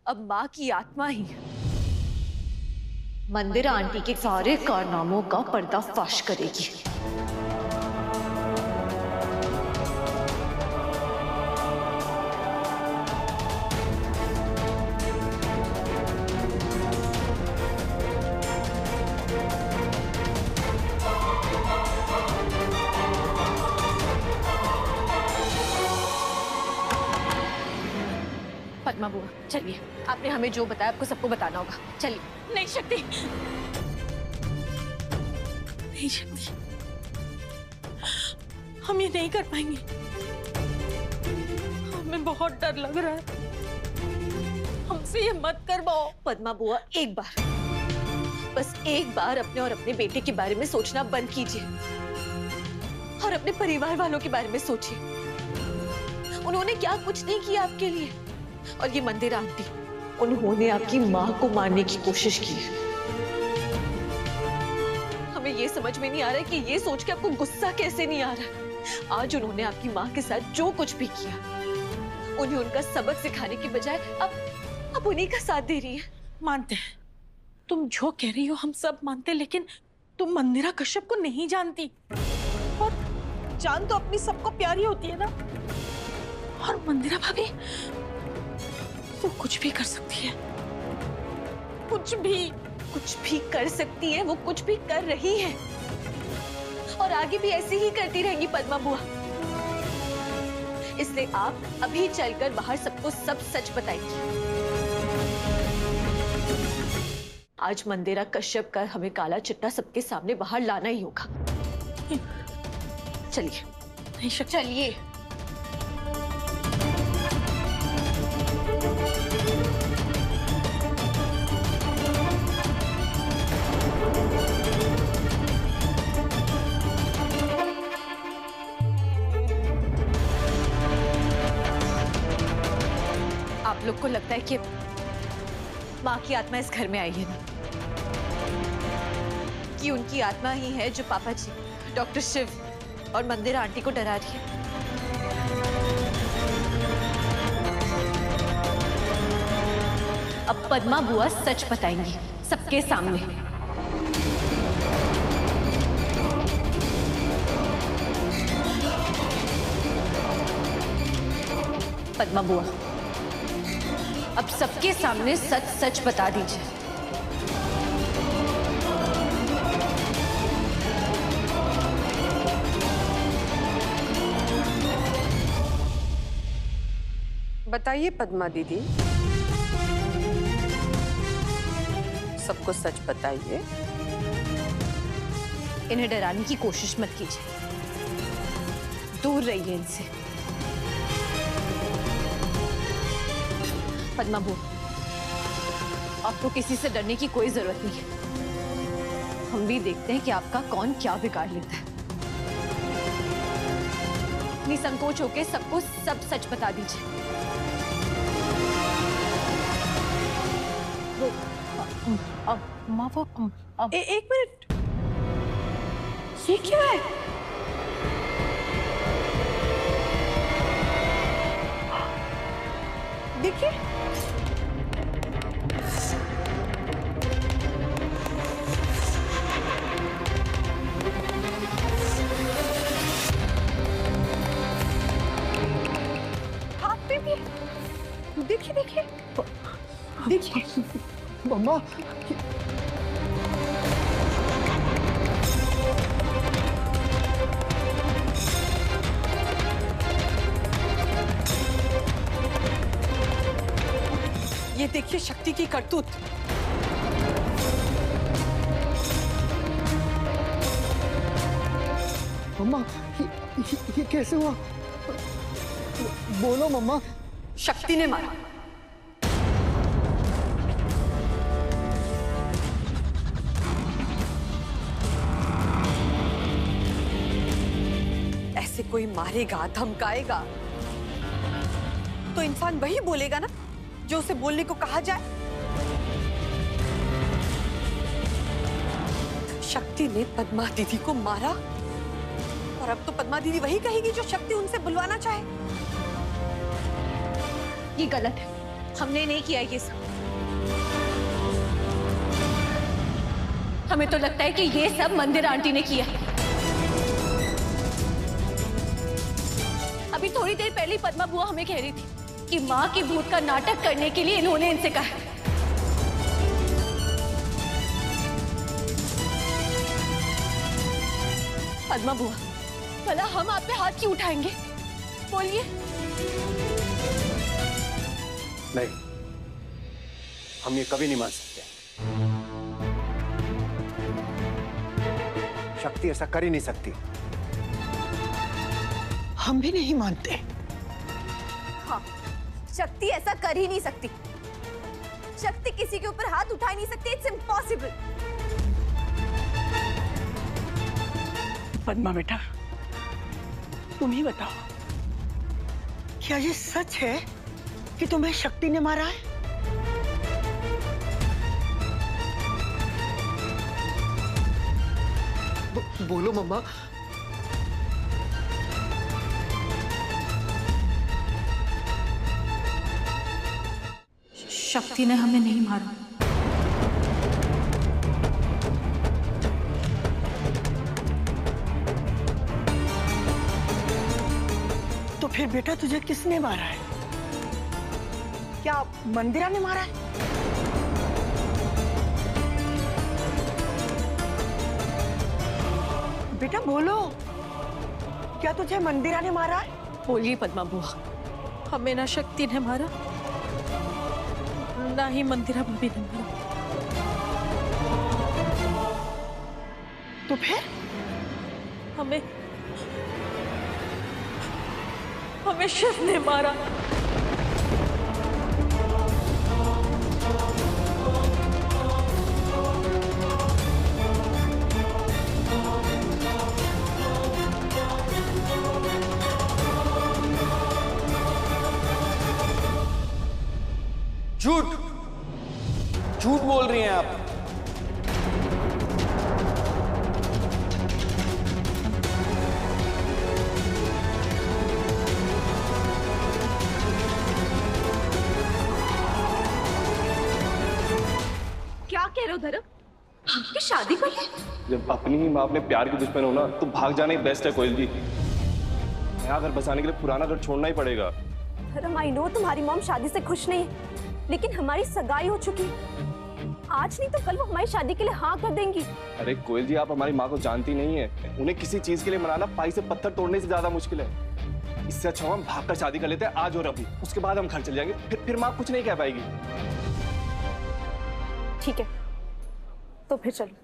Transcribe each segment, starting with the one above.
अब माँ की आत्मा ही मंदिरा आंटी के सारे कारनामों का पर्दाफाश करेगी। पद्मा बुआ चलिए, आपने हमें जो बताया आपको सबको बताना होगा, चलिए। नहीं शक्ति, नहीं शक्ति, हम ये नहीं कर पाएंगे। हमें बहुत डर लग रहा है, हमसे ये मत करवाओ। पद्मा बुआ एक बार, बस एक बार अपने और अपने बेटे के बारे में सोचना बंद कीजिए और अपने परिवार वालों के बारे में सोचिए। उन्होंने क्या कुछ नहीं किया आपके लिए। और ये मंदिरा आंटी, उन्होंने आपकी माँ को मारने की कोशिश की। हमें ये समझ में नहीं आ रहा है कि ये सोच के आपको गुस्सा कैसे नहीं आ रहा है। आज उन्होंने आपकी माँ के साथ जो कुछ भी किया, उन्हें उनका सबक सिखाने की बजाय अब उन्हीं का साथ दे रही है। मानते हैं, तुम जो कह रही हो हम सब मानते, लेकिन तुम मंदिरा कश्यप को नहीं जानती। और जान तो अपनी सबको प्यारी होती है ना। और मंदिरा भाभी वो कुछ भी कर सकती है, कुछ भी कर सकती है। वो कुछ भी कर रही है और आगे भी ऐसे ही करती रहेगी पद्मा बुआ। इसलिए आप अभी चलकर बाहर सबको सब सच बताएंगी। आज मंदिरा कश्यप का हमें काला चिट्टा सबके सामने बाहर लाना ही होगा। चलिए। नहीं चलिए। आप लोग को लगता है कि माँ की आत्मा इस घर में आई है ना, कि उनकी आत्मा ही है जो पापा जी, डॉक्टर शिव और मंदिरा आंटी को डरा रही है। अब पद्मा बुआ सच बताएंगी सबके सामने। पद्मा बुआ अब सबके सामने सच सच बता दीजिए। बताइए पद्मा दीदी, सबको सच बताइए। इन्हें डराने की कोशिश मत कीजिए, दूर रहिए इनसे। पद्मा बुआ, आपको किसी से डरने की कोई जरूरत नहीं है। हम भी देखते हैं कि आपका कौन क्या बिगाड़ लेता है। निसंकोच होके सबको सब सच बता दीजिए। माँ वो एक मिनट, ये क्या है? देखिए, हाथ पे भी। देखिए देखिए देखिए मम्मा, ये देखिए शक्ति की करतूत। मम्मा, ये कैसे हुआ? बोलो मम्मा। शक्ति ने मारा। ऐसे कोई मारेगा, धमकाएगा तो इंसान वही बोलेगा ना जो उसे बोलने को कहा जाए। शक्ति ने पद्मा दीदी को मारा और अब तो पद्मा दीदी वही कहेगी जो शक्ति उनसे बुलवाना चाहे। ये गलत है, हमने नहीं किया ये सब। हमें तो लगता है कि ये सब मंदिर आंटी ने किया। अभी थोड़ी देर पहले पद्मा बुआ हमें कह रही थी कि माँ की भूत का नाटक करने के लिए इन्होंने इनसे कहा। पद्मा बुआ, भला हम आप पे हाथ क्यों उठाएंगे? बोलिए। नहीं, हम ये कभी नहीं मान सकते। शक्ति ऐसा कर ही नहीं सकती। हम भी नहीं मानते। हाँ, शक्ति ऐसा कर ही नहीं सकती। शक्ति किसी के ऊपर हाथ उठा ही नहीं सकती। It's impossible. पद्मा बेटा, तुम ही बताओ, क्या ये सच है कि तुम्हें शक्ति ने मारा है? बोलो मम्मा। शक्ति ने हमें नहीं मारा। तो फिर बेटा तुझे किसने मारा है? क्या मंदिरा ने मारा है? बेटा बोलो, क्या तुझे मंदिरा ने मारा है? बोलिए पद्मा बुआ, हमें ना शक्ति ने मारा, ना ही मंदिरा भाभी ने मारा। तो फिर हमें शिव ने मारा। झूठ झूठ बोल रही हैं आप। क्या कह रहे हो धर्म? कि शादी कर ले? जब अपनी ही माँ अपने प्यार की दुश्मन हो ना, तो भाग जाना ही बेस्ट है कोयल जी। नया घर बसाने के लिए पुराना घर छोड़ना ही पड़ेगा। धर्म, आई नो तुम्हारी मॉम शादी से खुश नहीं है, लेकिन हमारी सगाई हो चुकी है। आज नहीं तो कल वो हमारी शादी के लिए हाँ कर देंगी। अरे कोयल जी, आप हमारी माँ को जानती नहीं है। उन्हें किसी चीज के लिए मनाना पाई से पत्थर तोड़ने से ज्यादा मुश्किल है। इससे अच्छा हम भाग कर शादी कर लेते हैं आज और अभी। उसके बाद हम घर चले जाएंगे, फिर माँ कुछ नहीं कह पाएगी। ठीक है, तो फिर चलो।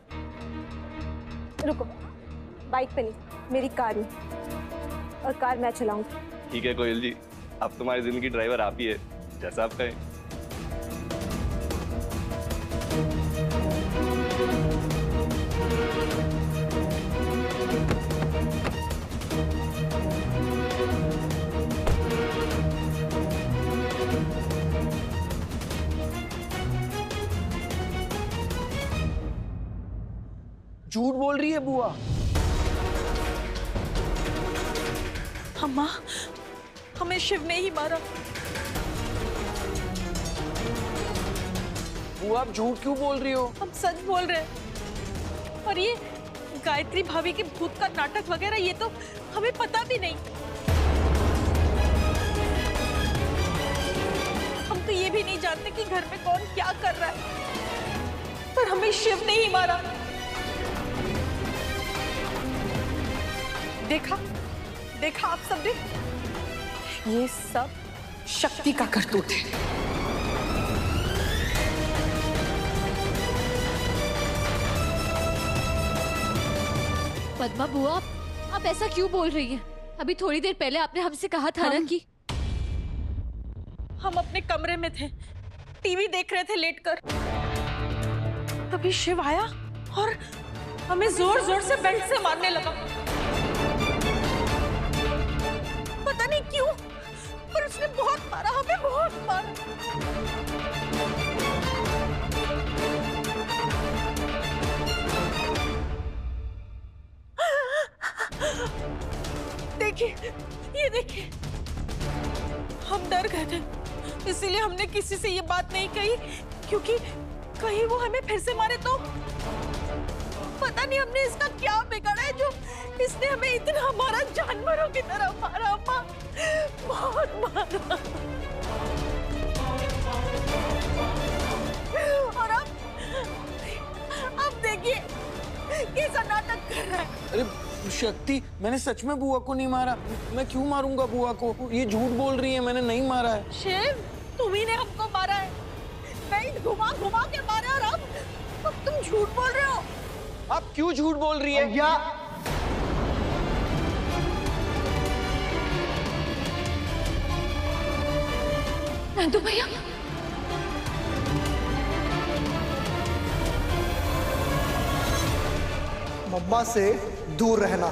रुको, बाइक पे नहीं, मेरी कार में, और कार मैं चलाऊंगी। ठीक है कोयल जी, अब तुम्हारी जिंदगी ड्राइवर आप ही है, जैसा आप कहें। झूठ बोल रही है बुआ। अम्मा, हमें शिव ने ही मारा। बुआ आप झूठ क्यों बोल रही हो? हम सच बोल रहे हैं। और ये गायत्री भाभी की भूत का नाटक वगैरह, ये तो हमें पता भी नहीं। हम तो ये भी नहीं जानते कि घर में कौन क्या कर रहा है, पर हमें शिव ने ही मारा। देखा आप सबने, ये सब शक्ति का करतूत है। पद्मा बुआ, आप ऐसा क्यों बोल रही हैं? अभी थोड़ी देर पहले आपने हमसे कहा था ना कि हम अपने कमरे में थे, टीवी देख रहे थे लेटकर। तभी शिव आया और हमें जोर जोर से बेल्ट से मारने लगा। पता नहीं क्यों, पर उसने बहुत मारा, हमें बहुत मारा। देखिए, ये देखिए, हम डर गए थे, इसीलिए हमने किसी से ये बात नहीं कही, क्योंकि कहीं वो हमें फिर से मारे तो। पता नहीं हमने इसका क्या बिगाड़ा है जो इसने हमें इतना मारा, जानवरों की तरह मारा। अम्मा बहुत मारा। और अब देखिए कैसा नाटक कर रहा है। अरे शक्ति, मैंने सच में बुआ को नहीं मारा। मैं क्यों मारूंगा बुआ को? ये झूठ बोल रही है, मैंने नहीं मारा है। शिव, तुम्ही ने हमको मारा है। नहीं, घुमा घुमा के मारा। और अब तुम झूठ बोल रहे हो। आप क्यों झूठ बोल रही है? भैया नंदू भैया, मम्मा से दूर रहना।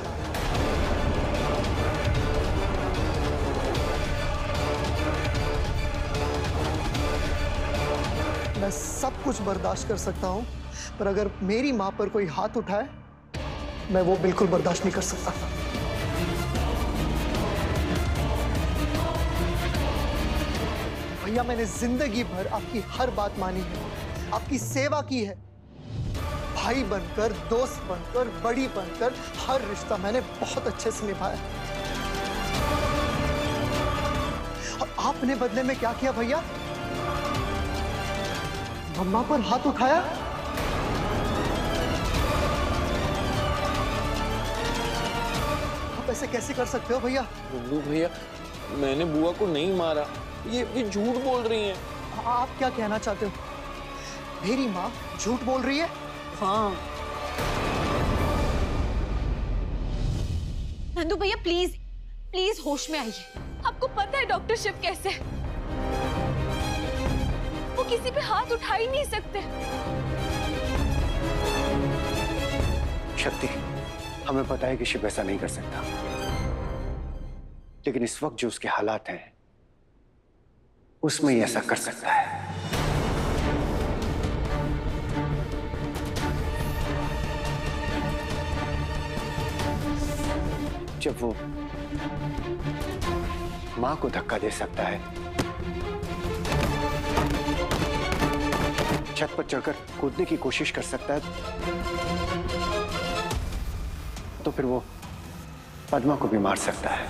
मैं सब कुछ बर्दाश्त कर सकता हूं, पर अगर मेरी मां पर कोई हाथ उठाए, मैं वो बिल्कुल बर्दाश्त नहीं कर सकता। भैया, मैंने जिंदगी भर आपकी हर बात मानी है, आपकी सेवा की है। भाई बनकर, दोस्त बनकर, बड़ी बनकर हर रिश्ता मैंने बहुत अच्छे से निभाया। और आपने बदले में क्या किया भैया? मम्मा पर हाथ उठाया। आप ऐसे कैसे कर सकते हो भैया? गुड्डू भैया, मैंने बुआ को नहीं मारा। ये झूठ बोल रही हैं। आप क्या कहना चाहते हो? मेरी माँ झूठ बोल रही है? हाँ। नंदू भैया प्लीज प्लीज होश में आइए। आपको पता है डॉक्टर शिव कैसे है? वो किसी पे हाथ उठा ही नहीं सकते। शक्ति, हमें पता है कि शिव ऐसा नहीं कर सकता, लेकिन इस वक्त जो उसके हालात हैं उसमें ही ऐसा कर सकता है। जब वो मां को धक्का दे सकता है, छत पर चढ़कर कूदने की कोशिश कर सकता है, तो फिर वो पद्मा को भी मार सकता है।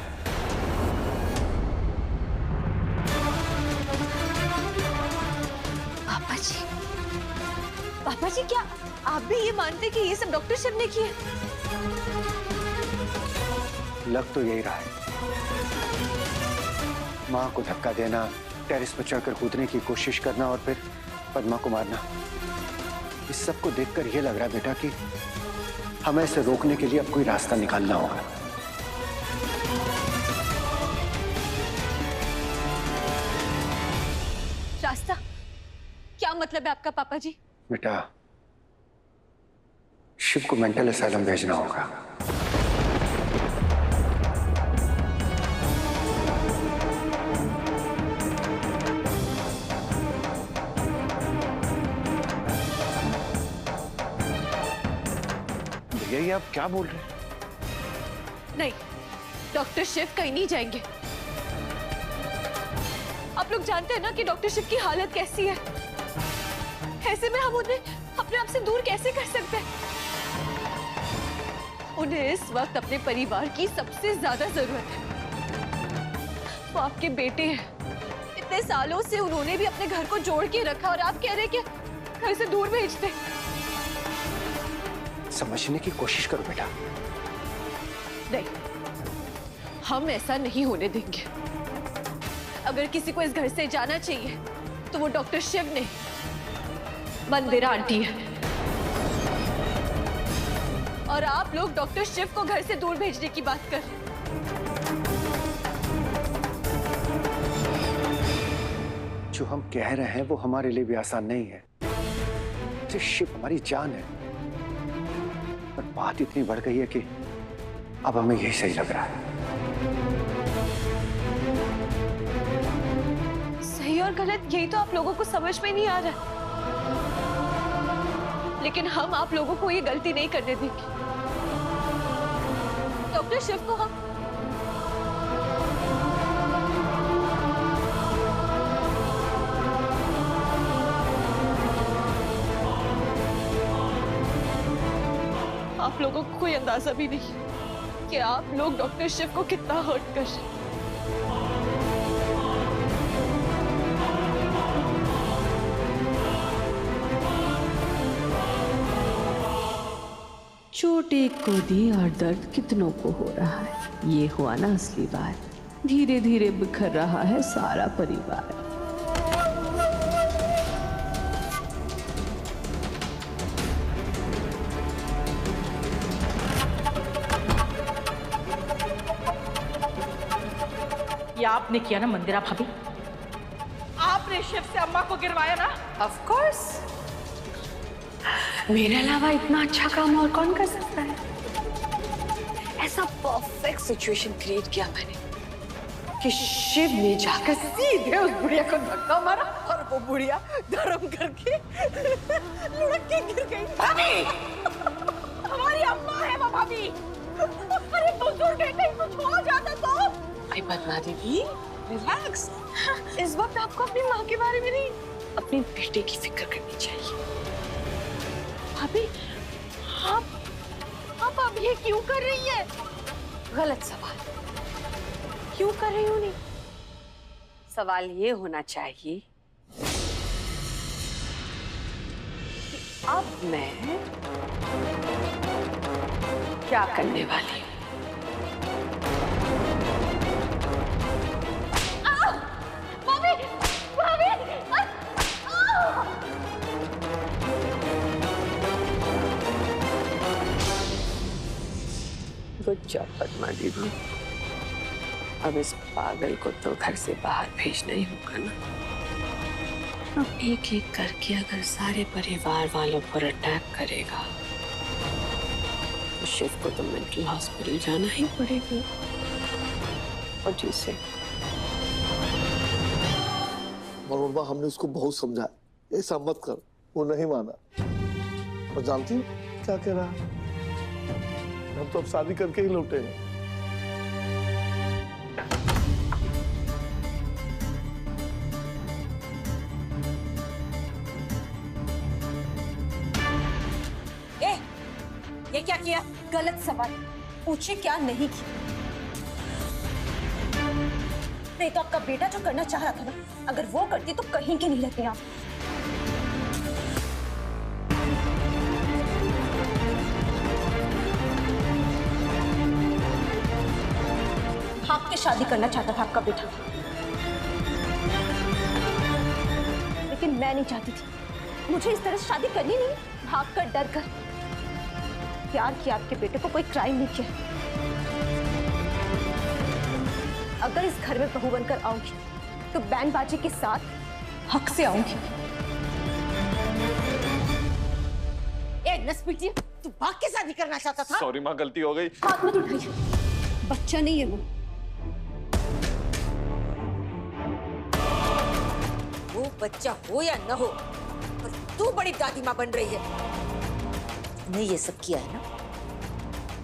पापा जी, क्या आप भी ये मानते कि ये सब डॉक्टर शिव ने किया? लग तो यही रहा है। मां को धक्का देना, टेरेस पर चढ़कर कूदने की कोशिश करना और फिर पद्मा को मारना, इस सब को देखकर यह लग रहा है बेटा कि हमें इसे रोकने के लिए अब कोई रास्ता निकालना होगा। रास्ता? क्या मतलब है आपका पापा जी? बेटा, शिव को मेंटल असाइलम भेजना होगा। भैया, ये आप क्या बोल रहे हैं? नहीं, डॉक्टर शिव कहीं नहीं जाएंगे। आप लोग जानते हैं ना कि डॉक्टर शिव की हालत कैसी है। ऐसे में हम उन्हें अपने आप से दूर कैसे कर सकते हैं? उन्हें इस वक्त अपने परिवार की सबसे ज्यादा जरूरत है। वो आपके बेटे हैं। इतने सालों से उन्होंने भी अपने घर को जोड़ के रखा और आप कह रहे कि घर से दूर भेजते। समझने की कोशिश करो बेटा। नहीं, हम ऐसा नहीं होने देंगे। अगर किसी को इस घर से जाना चाहिए तो वो डॉक्टर शिव नहीं, मंदिरा आंटी है। और आप लोग डॉक्टर शिव को घर से दूर भेजने की बात कर रहे हैं। जो हम कह रहे हैं वो हमारे लिए भी आसान नहीं है। तो शिव हमारी जान है, पर बात इतनी बढ़ गई है कि अब हमें यही सही लग रहा है। सही और गलत यही तो आप लोगों को समझ में नहीं आ रहा, लेकिन हम आप लोगों को ये गलती नहीं करने देंगे। डॉक्टर शिव को हम आप लोगों को कोई अंदाजा भी नहीं कि आप लोग डॉक्टर शिव को कितना हर्ट कर रहे हैं। चोट एक को दी और दर्द कितनों को हो रहा है, ये हुआ ना असली बात। धीरे धीरे बिखर रहा है सारा परिवार। ये आपने किया ना मंदिरा भाभी, आपने शिव से अम्मा को गिरवाया ना। ऑफ कोर्स, मेरे अलावा इतना अच्छा काम और कौन कर सकता है। ऐसा परफेक्ट सिचुएशन क्रिएट किया मैंने कि शिव ने जाकर सीधे उस बुढ़िया को धक्का मारा और वो बुढ़िया धर्म करके लुढ़क के गिर गई। भाभी, हमारी अम्मा है वो भाभी। अरे बुजुर्ग है, कहीं कुछ हो जाता तो। आई पद्मा दीदी, रिलैक्स। इस वक्त आपको अपनी माँ के बारे में नहीं, अपने बेटे की फिक्र करनी चाहिए। भाभी, आप अब ये क्यों कर रही है? गलत सवाल क्यों कर रही हूँ? नहीं, सवाल ये होना चाहिए कि अब मैं क्या करने वाली हूँ। गुड जॉब पद्मा दीदी। अब इस पागल को तो घर से बाहर भेजना ही होगा ना। अब एक एक करके अगर सारे परिवार वालों पर अटैक करेगा तो शिव को तो मेंटल हॉस्पिटल जाना ही पड़ेगा। और जिसे मनोरमा, हमने उसको बहुत समझाया, ऐसा मत कर, वो नहीं माना। और जानती हो क्या कह रहा है? हम तो अब शादी करके ही लौटे हैं। ये क्या किया? गलत सवाल पूछे, क्या नहीं किया। नहीं तो आपका बेटा जो करना चाह रहा था ना, अगर वो करती तो कहीं के नहीं रहते आप। भाग के शादी करना चाहता था आपका बेटा, लेकिन मैं नहीं चाहती थी। मुझे इस तरह से शादी करनी नहीं, भाग कर डर कर। प्यार किया आपके बेटे को, कोई क्राइम नहीं किया। अगर इस घर में बहू बनकर आऊंगी तो बैंड बाजी के साथ हक से आऊंगी। ए नस्पिटी, तू भाग के शादी करना चाहता था? सॉरी माँ, गलती हो गई। हाथ मत उठाइए, बच्चा नहीं है वो बच्चा हो या न हो, पर तू बड़ी दादी माँ बन रही है। तूने ये सब किया है ना,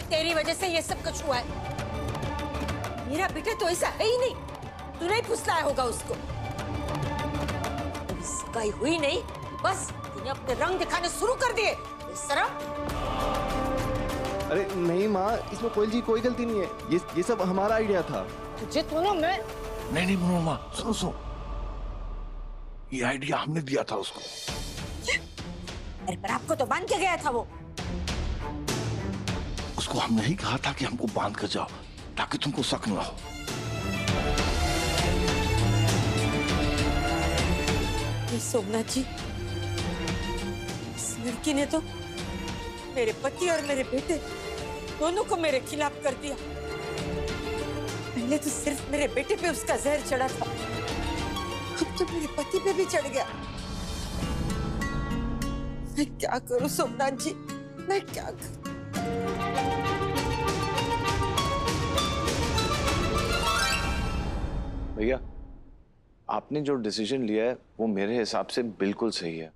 तेरी वजह से ये सब कुछ हुआ है। मेरा बेटा तो ऐसा है ही नहीं, तू नहीं फुसलाया होगा उसको। इसका हुई नहीं, बस तूने अपने रंग दिखाने शुरू कर दिए। शर्म। अरे नहीं माँ, इसमें कोयल जी कोई गलती नहीं है। ये सब हमारा आइडिया था। तुझे तो ना मैं नहीं मनोरमा, सुनो, ये आइडिया हमने दिया था उसको। अरे पर आपको तो बांध के गया था वो। उसको हमने ही कहा था कि हमको बांध कर जाओ ताकि तुमको शक न हो। सोमनाथ जी, इस लड़की ने तो मेरे पति और मेरे बेटे दोनों को मेरे खिलाफ कर दिया। पहले तो सिर्फ मेरे बेटे पे उसका जहर चढ़ा था, अब तो मेरे पति पे भी चढ़ गया। मैं क्या करूं सोमनाथ जी, मैं क्या करूं? भैया, आपने जो डिसीजन लिया है वो मेरे हिसाब से बिल्कुल सही है।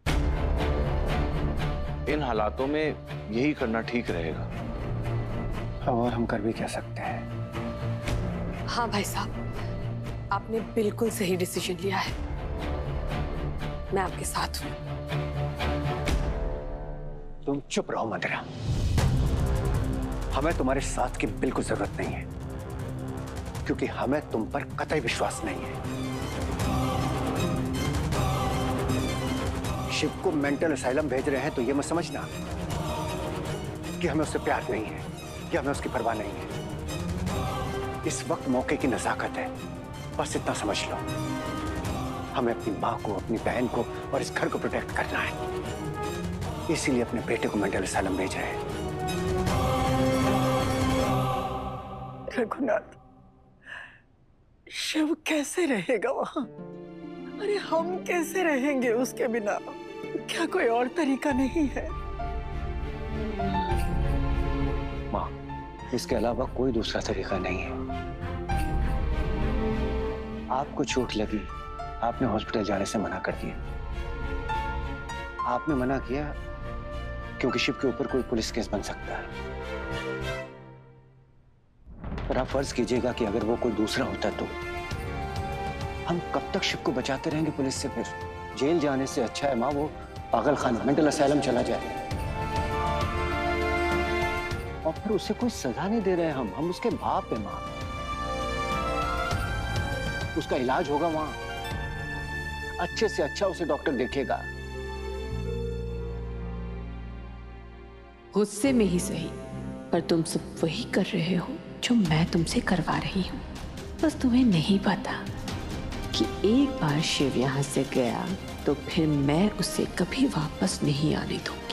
इन हालातों में यही करना ठीक रहेगा। और हम कर भी क्या सकते हैं? हाँ भाई साहब, आपने बिल्कुल सही डिसीजन लिया है। मैं आपके साथ हूं। तुम चुप रहो मंदिरा। हमें तुम्हारे साथ की बिल्कुल जरूरत नहीं है, क्योंकि हमें तुम पर कतई विश्वास नहीं है। शिव को मेंटल असाइलम भेज रहे हैं तो ये मत समझना कि हमें उससे प्यार नहीं है या हमें उसकी परवाह नहीं है। इस वक्त मौके की नजाकत है, बस इतना समझ लो। हमें अपनी माँ को, अपनी बहन को और इस घर को प्रोटेक्ट करना है, इसीलिए अपने बेटे को मेंटल असाइलम भेज रहे हैं। रघुनाथ, शिव कैसे रहेगा वहां? अरे हम कैसे रहेंगे उसके बिना? क्या कोई और तरीका नहीं है? माँ, इसके अलावा कोई दूसरा तरीका नहीं है। आपको चोट लगी, आपने हॉस्पिटल जाने से मना कर दिया। आपने मना किया क्योंकि शिव के ऊपर कोई पुलिस केस बन सकता है। पर आप फर्ज कीजिएगा कि अगर वो कोई दूसरा होता तो हम कब तक शिव को बचाते रहेंगे पुलिस से? फिर जेल जाने से अच्छा है माँ वो पागल खाना, मेंटल असाइलम चला जाए। और फिर उसे कोई सजा नहीं दे रहे हम उसके बाप है माँ। उसका इलाज होगा वहां, अच्छे से अच्छा उसे डॉक्टर देखेगा। गुस्से में ही सही, पर तुम सब वही कर रहे हो जो मैं तुमसे करवा रही हूँ। बस तुम्हें नहीं पता कि एक बार शिव यहाँ से गया तो फिर मैं उसे कभी वापस नहीं आने दूंगी।